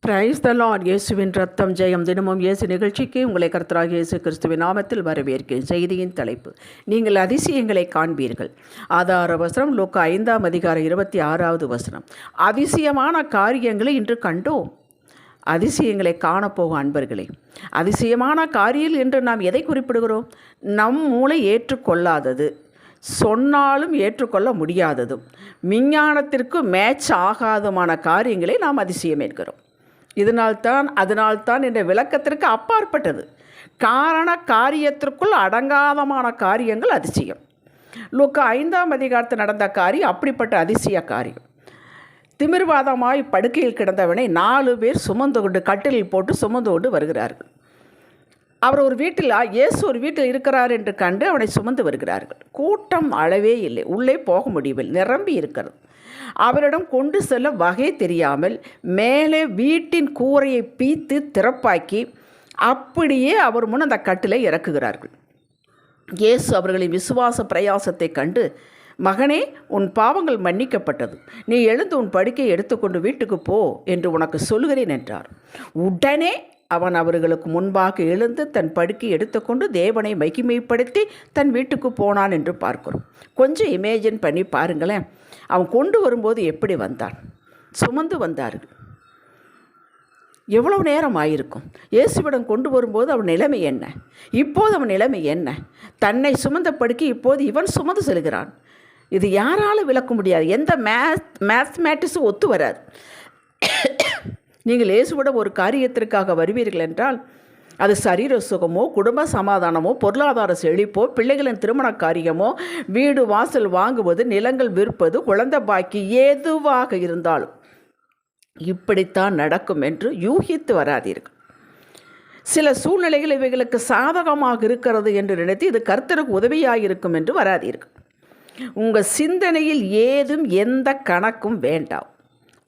Praise the Lord. இயேசுவின் ரத்தம் ஜெயம். தினமும் இயேசு நிகழ்ச்சிக்கு உங்களை கர்த்தராகிய இயேசு கிறிஸ்துவின் நாமத்தில் வரவேற்கிறேன். செய்தியின் தலைப்பு, நீங்கள் அதிசயங்களை காண்பீர்கள். ஆதார வசனம் லூக்கா 5:26. அதிசயமான காரியங்களை இன்று கண்டோம். அதிசயங்களை காணப்போகும் அன்பர்களே, அதிசயமான காரியம் என்று நாம் எதை குறிப்பிடுகிறோம்? நம் மூளை ஏற்றுக்கொள்ளாதது, சொன்னாலும் ஏற்றுக்கொள்ள முடியாததும், விஞ்ஞானத்திற்கு மேட்ச் ஆகாதமான காரியங்களை நாம் அதிசயம் என்கிறோம். அதனால்தான் என்ற விளக்கத்திற்கு அப்பாற்பட்டது. காரியத்திற்குள் அடங்காதமான காரியங்கள் அதிசயம். லூக்கா 5 நடந்த காரியம் அப்படிப்பட்ட அதிசய காரியம். திமிர்வாதமாய் படுக்கையில் கிடந்தவனை 4 பேர் சுமந்து கொண்டு கட்டிலில் போட்டு சுமந்து கொண்டு வருகிறார்கள். இயேசு ஒரு வீட்டில் இருக்கிறார் என்று கண்டு அவனை சுமந்து வருகிறார்கள். கூட்டம் அளவே இல்லை, உள்ளே போக முடியவில்லை, நிரம்பி இருக்கிறது. அவரிடம் கொண்டு செல்ல வகை தெரியாமல் மேலே வீட்டின் கூரையை பீத்து திறப்பாக்கி அப்படியே அவர் முன் அந்த கட்டிலை இறக்குகிறார்கள். இயேசு அவர்களின் விசுவாச பிரயாசத்தை கண்டு, மகனே, உன் பாவங்கள் மன்னிக்கப்பட்டது, நீ எழுந்து உன் படுக்கையை எடுத்துக்கொண்டு வீட்டுக்கு போ என்று உனக்கு சொல்கிறேன் என்றார். உடனே அவன் அவர்களுக்கு முன்பாக எழுந்து தன் படுக்கை எடுத்துக்கொண்டு தேவனை மகிமைப்படுத்தி தன் வீட்டுக்கு போனான் என்று பார்க்கிறோம். கொஞ்சம் இமேஜின் பண்ணி பாருங்களேன். அவன் கொண்டு வரும்போது எப்படி வந்தான்? சுமந்து வந்தார்கள். எவ்வளவு நேரம் ஆயிருக்கும்? இயேசுவிடம் கொண்டு வரும்போது அவன் நிலைமை என்ன? இப்போது அவன் நிலைமை என்ன? தன்னை சுமந்த படுக்கை இப்போது இவன் சுமந்து செல்கிறான். இது யாராலும் விளக்க முடியாது. எந்த மேத்மேட்டிக்ஸும் ஒத்து வராது. நீங்கள் இயேசுவிடம் ஒரு காரியத்திற்காக வருவீர்கள் என்றால், அது சரீர சுகமோ, குடும்ப சமாதானமோ, பொருளாதார செழிப்போ, பிள்ளைகளின் திருமண காரியமோ, வீடு வாசல் வாங்குவது, நிலங்கள் விற்பது, குழந்தை பாக்கி, எதுவாக இருந்தாலும் இப்படித்தான் நடக்கும் என்று யூகித்து வராதீர்கள். சில சூழ்நிலைகள் இவைகளுக்கு சாதகமாக இருக்கிறது என்று நினைத்து இது கர்த்தருக்கு உதவியாக இருக்கும் என்று வராதீர்கள். உங்கள் சிந்தனையில் ஏதும் எந்த கணக்கும் வேண்டாம்.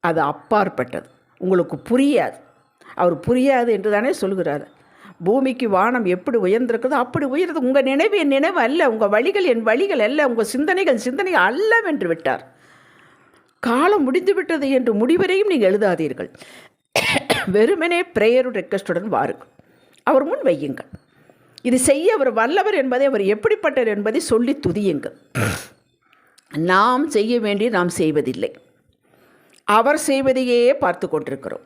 அது அப்பாற்பட்டது, உங்களுக்கு புரியாது. அவர் புரியாது என்று தானே சொல்கிறார். பூமிக்கு வானம் எப்படி உயர்ந்திருக்கிறதோ அப்படி உயர்ந்து உங்கள் நினைவு என் நினைவு அல்ல, உங்கள் வழிகள் என் வழிகள் அல்ல, உங்கள் சிந்தனைகள் சிந்தனை அல்லவென்று விட்டார். காலம் முடிந்து விட்டது என்று முடிவரையும் நீங்கள் எழுதாதீர்கள். வெறுமனே பிரேயரும் ரெக்வஸ்டுடன் வாருங்கள், அவர் முன் வையுங்கள். இது செய்ய அவர் வல்லவர் என்பதை, அவர் எப்படிப்பட்டவர் என்பதை சொல்லி துதியுங்கள். நாம் செய்ய வேண்டிய நாம் செய்வதில்லை, அவர் செய்வதையே பார்த்து கொண்டிருக்கிறோம்.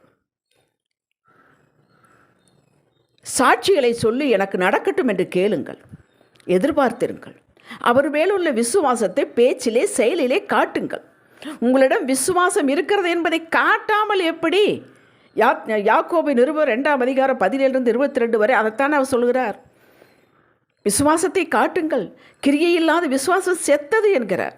சாட்சிகளை சொல்லி எனக்கு நடக்கட்டும் என்று கேளுங்கள், எதிர்பார்த்திருங்கள். அவர் மேலுள்ள விசுவாசத்தை பேச்சிலே செயலிலே காட்டுங்கள். உங்களிடம் விசுவாசம் இருக்கிறது என்பதை காட்டாமல் எப்படி? யாக்கோபு நிருபர் 2:17-22 வரை அதைத்தான் அவர் சொல்கிறார். விசுவாசத்தை காட்டுங்கள். கிரியையில்லாத விசுவாசம் செத்தது என்கிறார்.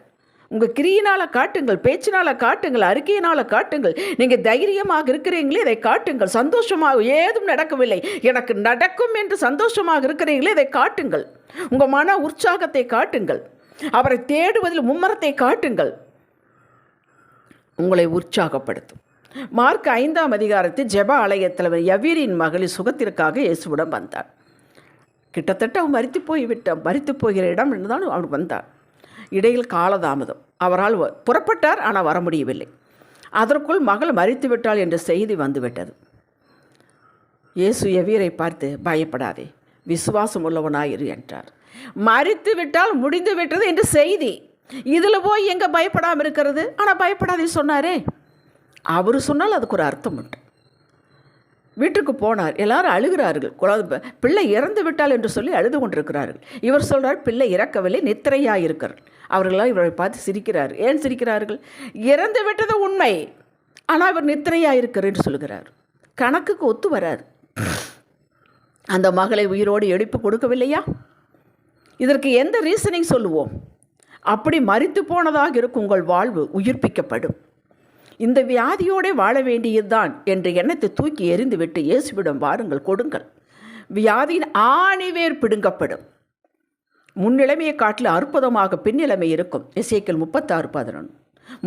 உங்கள் கிரியினால் காட்டுங்கள், பேச்சினால் காட்டுங்கள், அறிக்கையினால் காட்டுங்கள். நீங்கள் தைரியமாக இருக்கிறீங்களே, இதை காட்டுங்கள். சந்தோஷமாக ஏதும் நடக்கவில்லை, எனக்கு நடக்கும் என்று சந்தோஷமாக இருக்கிறீங்களே, இதை காட்டுங்கள். உங்கள் மன உற்சாகத்தை காட்டுங்கள். அவரை தேடுவதில் மும்மரத்தை காட்டுங்கள். உங்களை உற்சாகப்படுத்தும். மார்க் 5 ஜெப ஆலயத்தில் யவீரின் மகளிர் சுகத்திற்காக இயேசுவிடம் வந்தார். கிட்டத்தட்ட அவன் மரித்து போகிற இடம் என்றுதான் அவன் வந்தார். இடையில் காலதாமதம். அவரால் புறப்பட்டார், ஆனால் வர முடியவில்லை. அதற்குள் மகள் மரித்து விட்டாள் என்ற செய்தி வந்துவிட்டது. இயேசு யவீரை பார்த்து, பயப்படாதே, விசுவாசம் உள்ளவனாயிரு என்றார். மரித்து விட்டால் முடிந்து விட்டது என்று செய்தி. இதில் போய் எங்கே பயப்படாமல் இருக்கிறது? ஆனால் பயப்படாதே சொன்னாரே. அவர் சொன்னால் அதுக்கு ஒரு அர்த்தம் உண்டு. வீட்டுக்கு போனார். எல்லாரும் அழுகிறார்கள். பிள்ளை இறந்து விட்டால் என்று சொல்லி அழுது கொண்டிருக்கிறார்கள். இவர் சொல்கிறார், பிள்ளை இறக்கவில்லை, நித்திரையாக இருக்கிறார். அவர்களால் இவரை பார்த்து சிரிக்கிறார். ஏன் சிரிக்கிறார்கள்? இறந்து விட்டது உண்மை, ஆனால் இவர் நித்திரையாக இருக்கிறார் என்று சொல்கிறார். கணக்குக்கு ஒத்து வராது. அந்த மகளை உயிரோடு எழுப்பி கொடுக்கவில்லையா? இதற்கு எந்த ரீசனிங் சொல்லுவோம்? அப்படி மரித்து போனதாக இருக்கும் உங்கள் வாழ்வு உயிர்ப்பிக்கப்படும். இந்த வியாதியோடு வாழ வேண்டியதுதான் என்ற எண்ணத்தை தூக்கி எறிந்துவிட்டு இயேசுவிடம் வாருங்கள், கொடுங்கள். வியாதியின் ஆணிவேர் பிடுங்கப்படும். முன்னிலைமையை காட்டில் அற்புதமாக பின்னிலைமை இருக்கும். எசேக்கியேல் 36:11.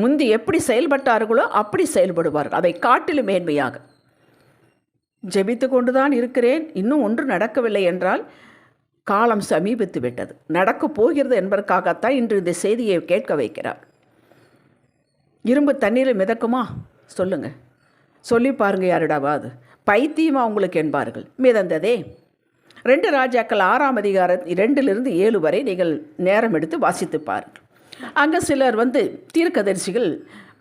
முந்தி எப்படி செயல்பட்டார்களோ அப்படி செயல்படுவார்கள், அதை காட்டிலும் மேன்மையாக. ஜெபித்து கொண்டுதான் இருக்கிறேன், இன்னும் ஒன்று நடக்கவில்லை என்றால் காலம் சமீபித்து விட்டது, நடக்கப் போகிறது என்பதற்காகத்தான் இன்று இந்த செய்தியை கேட்க வைக்கிறார். இரும்பு தண்ணீரில் மிதக்குமா? சொல்லுங்கள். சொல்லி பாருங்க யாரிடாவது, பைத்தியமா உங்களுக்கு என்பார்கள். மிதந்ததே. 2 ராஜாக்கள் 6ஆம் அதிகாரம் 2லிருந்து 7 வரை நீங்கள் நேரம் எடுத்து வாசித்து பாருங்கள். அங்கே சிலர் தீர்க்கதரிசிகள்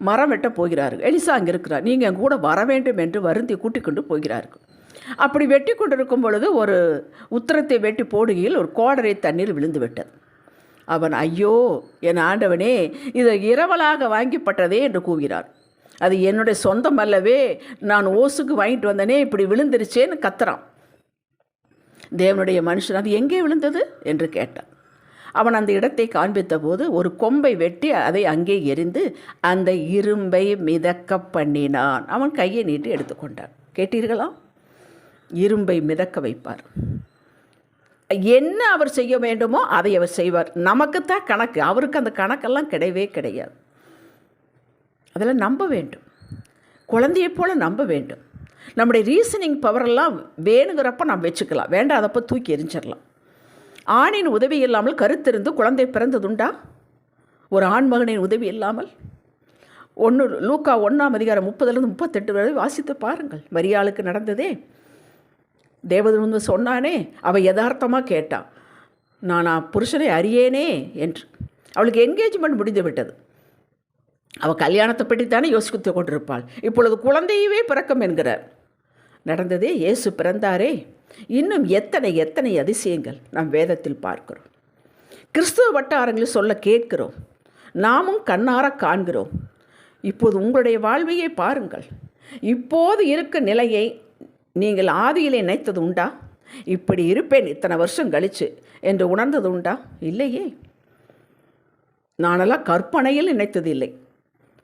மரம் வெட்ட போகிறார்கள். எலிசா அங்கே இருக்கிறார். நீங்கள் என் கூட வர வேண்டும் என்று வருந்தி கூட்டிக் கொண்டு போகிறார்கள். அப்படி வெட்டி கொண்டிருக்கும் பொழுது ஒரு உத்தரத்தை வெட்டி போடுகையில் ஒரு கோடரை தண்ணீர் விழுந்து விட்டது. அவன், ஐயோ என் ஆண்டவனே, இது இரவலாக வாங்கிப்பட்டதே என்று கூறுகிறார். அது என்னுடைய சொந்தம் அல்லவே, நான் ஓசுக்கு வாங்கிட்டு வந்தனே, இப்படி விழுந்துருச்சேன்னு கத்துறான். தேவனுடைய மனுஷன், அது எங்கே விழுந்தது என்று கேட்டான். அவன் அந்த இடத்தை காண்பித்த போது ஒரு கொம்பை வெட்டி அதை அங்கே எரிந்து அந்த இரும்பை மிதக்க பண்ணினான். அவன் கையை நீட்டி எடுத்துக்கொண்டான். கேட்டீர்களா? இரும்பை மிதக்க வைப்பார். என்ன அவர் செய்ய வேண்டுமோ அதை அவர் செய்வார். நமக்குத்தான் கணக்கு, அவருக்கு அந்த கணக்கெல்லாம் கிடையவே கிடையாது. அதெல்லாம் நம்ப வேண்டும், குழந்தையைப் போல நம்ப வேண்டும். நம்முடைய ரீசனிங் பவரெல்லாம் வேணுங்கிறப்ப நாம் வச்சுக்கலாம், வேண்டாதப்போ தூக்கி எரிஞ்சிடலாம். ஆணின் உதவி இல்லாமல் கருத்திருந்து குழந்தை பிறந்ததுண்டா? ஒரு ஆண்மகனின் உதவி இல்லாமல்? லூக்கா 1ஆம் அதிகாரம் 30-38 வரை வாசித்து பாருங்கள். மரியாளுக்கு நடந்ததே. தேவதூதன் சொன்னானே, அவள் யதார்த்தமாக கேட்டான், நான் புருஷனை அறியேனே என்று. அவளுக்கு என்கேஜ்மெண்ட் முடிந்து விட்டது. அவள் கல்யாணத்தை பற்றித்தானே யோசித்து கொண்டிருப்பாள். இப்பொழுது குழந்தையவே பிறக்கும் என்கிறார். நடந்ததே. இயேசு பிறந்தாரே. இன்னும் எத்தனை எத்தனை அதிசயங்கள் நாம் வேதத்தில் பார்க்கிறோம். கிறிஸ்துவ வட்டாரங்களில் சொல்ல கேட்கிறோம், நாமும் கண்ணார காண்கிறோம். இப்போது உங்களுடைய வாழ்வையை பாருங்கள். இப்போது இருக்க நிலையை நீங்கள் ஆதியிலே நினைத்தது உண்டா? இப்படி இருப்பேன் இத்தனை வருஷம் கழிச்சு என்று உணர்ந்தது உண்டா? இல்லையே. நானெல்லாம் கற்பனையில் நினைத்தது இல்லை.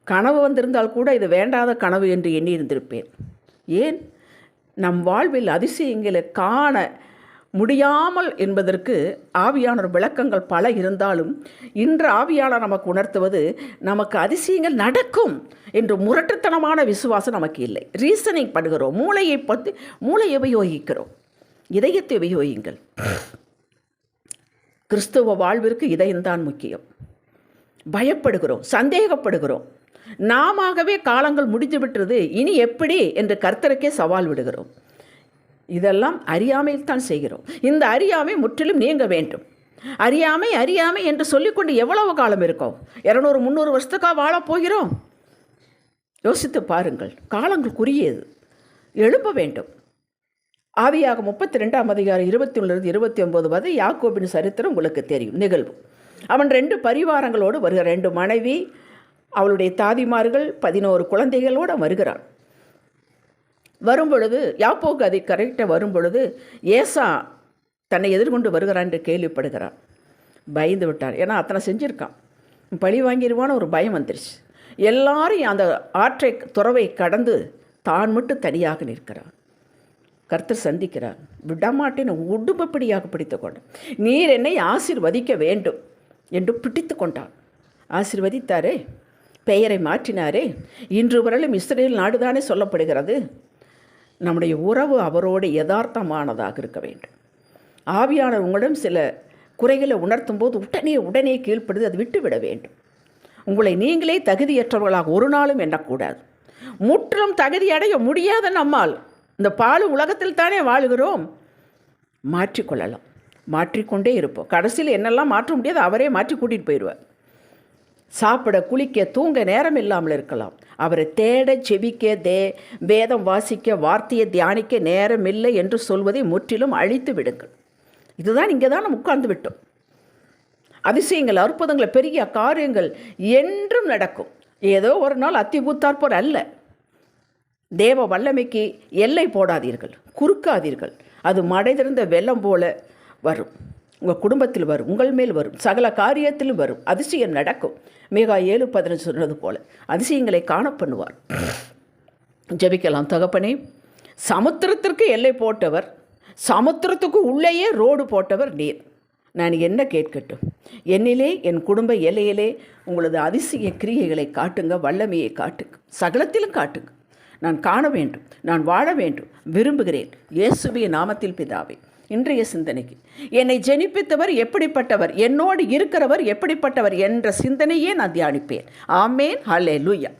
கனவு வந்திருந்தால் கூட இது வேண்டாத கனவு என்று எண்ணியிருந்திருப்பேன். ஏன்? நம் வாழ்வில் அதிசயங்களை காண முடியாமல் என்பதற்கு ஆவியானவர் விளக்கங்கள் பல இருந்தாலும், இன்று ஆவியானவர் நமக்கு உணர்த்துவது, நமக்கு அதிசயங்கள் நடக்கும் என்று முரட்டுத்தனமான விசுவாசம் நமக்கு இல்லை. ரீசனிங் பண்ணுகிறோம், மூளையை உபயோகிக்கிறோம். இதயத்தை உபயோகிங்கள். கிறிஸ்துவ வாழ்விற்கு இதயம்தான் முக்கியம். பயப்படுகிறோம், சந்தேகப்படுகிறோம். நாமவே காலங்கள் முடிஞ்சு விட்டுறது, இனி எப்படி என்று கர்த்தருக்கே சவால் விடுகிறோம். இதெல்லாம் அறியாமையில் தான் செய்கிறோம். இந்த அறியாமை முற்றிலும் நீங்க வேண்டும். அறியாமை என்று சொல்லிக்கொண்டு எவ்வளவு காலம் இருக்கோம்? 200-300 வருஷத்துக்காக வாழப்போகிறோம்? யோசித்து பாருங்கள். காலங்கள் குறியது, எழுப்ப வேண்டும். ஆதியாகமம் 32ஆம் அதிகாரம் 21-29 வரை யாக்கோபின் சரித்திரம் உங்களுக்கு தெரியும். நிகழ்வு, அவன் 2 பரிவாரங்களோடு வருகிற 2 மனைவி, அவளுடைய தாதிமார்கள், 11 குழந்தைகளோடு வருகிறான். வரும்பொழுது யாப்போக்கு அதை கரெக்டாக வரும்பொழுது ஏசா தன்னை எதிர்கொண்டு வருகிறான் என்று கேள்விப்படுகிறான். பயந்து விட்டான். ஏன்னா அத்தனை செஞ்சுருக்கான், பழி வாங்கிடுவான்னு ஒரு பயம் வந்துருச்சு. எல்லாரையும் அந்த ஆற்றை துறவை கடந்து தான் மட்டும் தனியாக நிற்கிறான். கர்த்தர் சந்திக்கிறார். விடமாட்டேன்னு உடும்பப்படியாக பிடித்து கொண்டான். நீர் என்னை ஆசீர்வதிக்க வேண்டும் என்று பிடித்து கொண்டான். ஆசீர்வதித்தாரே, பெயரை மாற்றினாரே. இன்று வரலும் இஸ்ரேல் நாடுதானே சொல்லப்படுகிறது. நம்முடைய உறவு அவரோடு யதார்த்தமானதாக இருக்க வேண்டும். ஆவியானவர் உங்களிடம் சில குறைகளை உணர்த்தும் போது உடனே கீழ்ப்படுது, அது விட்டுவிட வேண்டும். உங்களை நீங்களே தகுதியற்றவர்களாக ஒரு நாளும் எண்ணக்கூடாது. முற்றிலும் தகுதியடைய முடியாத நம்மால் இந்த பாழ் உலகத்தில் தானே வாழுகிறோம். மாற்றிக்கொள்ளலாம், மாற்றிக்கொண்டே இருப்போம். கடைசியில் என்னெல்லாம் மாற்ற முடியாது அவரே மாற்றி கூட்டிகிட்டு போயிடுவார். சாப்பிட, குளிக்க, தூங்க நேரம் இல்லாமல் இருக்கலாம். அவரை தேட, செபிக்க, வேதம் வாசிக்க, வார்த்தையை தியானிக்க நேரம் இல்லை என்று சொல்வதை முற்றிலும் அழித்து விடுங்கள். இதுதான் இங்கே தான் நம்ம உட்கார்ந்து விட்டோம். அதிசயங்கள், அற்புதங்கள், பெரிய காரியங்கள் என்றும் நடக்கும். ஏதோ ஒரு நாள் அத்தி பூத்தாற்போர் அல்ல. தேவ வல்லமைக்கு எல்லை போடாதீர்கள், குறுக்காதீர்கள். அது மடை திறந்த வெள்ளம் போல வரும். உங்கள் குடும்பத்தில் வரும், உங்கள் மேல் வரும், சகல காரியத்திலும் வரும். அதிசயம் நடக்கும். மீகா 7:15 சொன்னது போல அதிசயங்களை காண பண்ணுவார். ஜெபிக்கலாம். தகப்பனே, சமுத்திரத்திற்கு எல்லை போட்டவர், சமுத்திரத்துக்கு உள்ளேயே ரோடு போட்டவர் நீர். நான் என்ன கேட்கட்டும்? என்னிலே, என் குடும்ப எல்லையிலே உங்களது அதிசய கிரியைகளை காட்டுங்க, வல்லமையை காட்டுங்க, சகலத்திலும் காட்டுங்க. நான் காண வேண்டும், நான் வாழ வேண்டும் விரும்புகிறேன். இயேசுவின் நாமத்தில் பிதாவே. இன்றைய சிந்தனைக்கு, என்னை ஜெனிப்பித்தவர் எப்படிப்பட்டவர், என்னோடு இருக்கிறவர் எப்படிப்பட்டவர் என்ற சிந்தனையே நான் தியானிப்பேன். ஆமேன். ஹல்லேலூயா.